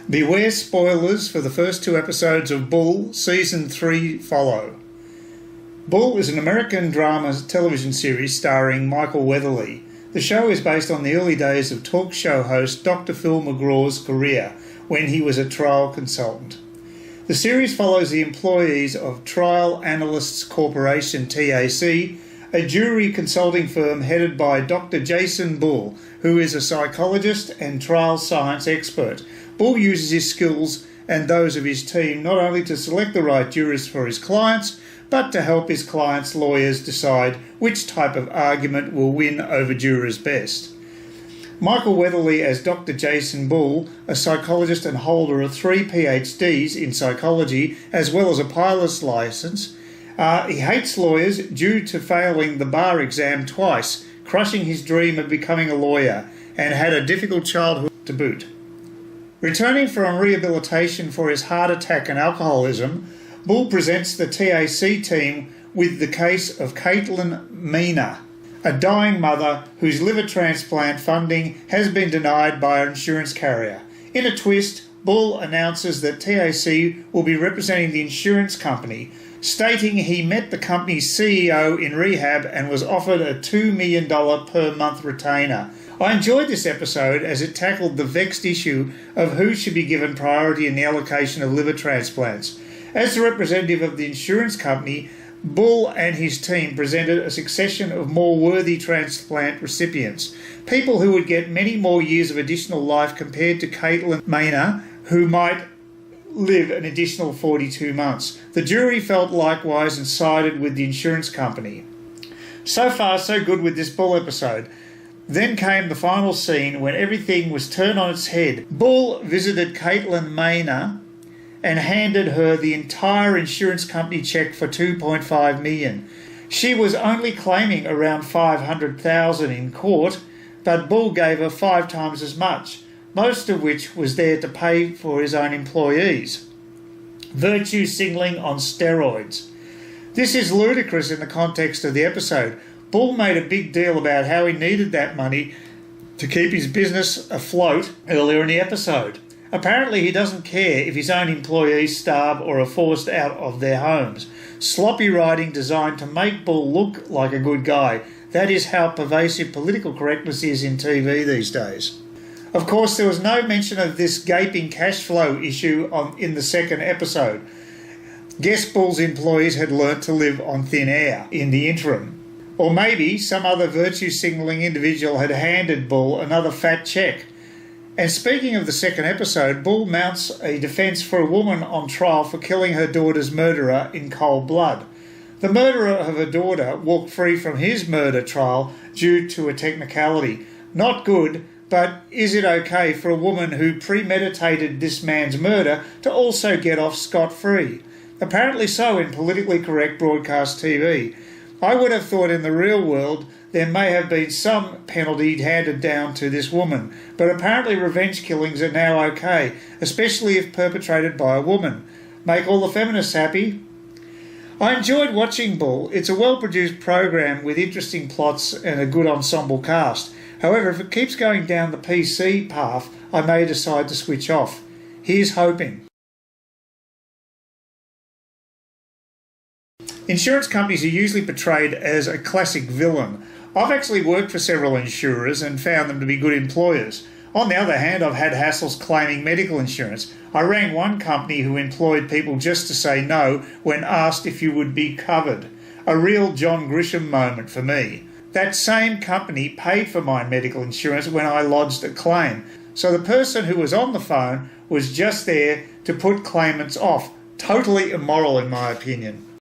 Beware spoilers for the first 2 episodes of Bull, Season 3 follow. Bull is an American drama television series starring Michael Weatherly. The show is based on the early days of talk show host Dr. Phil McGraw's career when he was a trial consultant. The series follows the employees of Trial Analysts Corporation, TAC, a jury consulting firm headed by Dr. Jason Bull, who is a psychologist and trial science expert. Bull uses his skills and those of his team not only to select the right jurors for his clients, but to help his clients' lawyers decide which type of argument will win over jurors best. Michael Weatherly as Dr. Jason Bull, a psychologist and holder of 3 PhDs in psychology as well as a pilot's licence. He hates lawyers due to failing the bar exam twice, crushing his dream of becoming a lawyer, and had a difficult childhood to boot. Returning from rehabilitation for his heart attack and alcoholism, Bull presents the TAC team with the case of Caitlin Mina, a dying mother whose liver transplant funding has been denied by her insurance carrier. In a twist, Bull announces that TAC will be representing the insurance company, stating he met the company's CEO in rehab and was offered a $2 million per month retainer. I enjoyed this episode as it tackled the vexed issue of who should be given priority in the allocation of liver transplants. As the representative of the insurance company, Bull and his team presented a succession of more worthy transplant recipients, people who would get many more years of additional life compared to Caitlin Maynard, who might live an additional 42 months. The jury felt likewise and sided with the insurance company. So far, so good with this Bull episode. Then came the final scene when everything was turned on its head. Bull visited Caitlin Maynard and handed her the entire insurance company cheque for $2.5 million. She was only claiming around $500,000 in court, but Bull gave her 5 times as much, most of which was there to pay for his own employees. Virtue signaling on steroids. This is ludicrous in the context of the episode. Bull made a big deal about how he needed that money to keep his business afloat earlier in the episode. Apparently he doesn't care if his own employees starve or are forced out of their homes. Sloppy writing designed to make Bull look like a good guy. That is how pervasive political correctness is in TV these days. Of course, there was no mention of this gaping cash flow issue in the second episode. Guess Bull's employees had learnt to live on thin air in the interim. Or maybe some other virtue signalling individual had handed Bull another fat cheque. And speaking of the second episode, Bull mounts a defence for a woman on trial for killing her daughter's murderer in cold blood. The murderer of her daughter walked free from his murder trial due to a technicality. Not good, but is it okay for a woman who premeditated this man's murder to also get off scot-free? Apparently so in politically correct broadcast TV. I would have thought in the real world there may have been some penalty handed down to this woman, but apparently revenge killings are now okay, especially if perpetrated by a woman. Make all the feminists happy. I enjoyed watching Bull. It's a well-produced program with interesting plots and a good ensemble cast. However, if it keeps going down the PC path, I may decide to switch off. Here's hoping. Insurance companies are usually portrayed as a classic villain. I've actually worked for several insurers and found them to be good employers. On the other hand, I've had hassles claiming medical insurance. I rang one company who employed people just to say no when asked if you would be covered. A real John Grisham moment for me. That same company paid for my medical insurance when I lodged a claim. So the person who was on the phone was just there to put claimants off. Totally immoral in my opinion.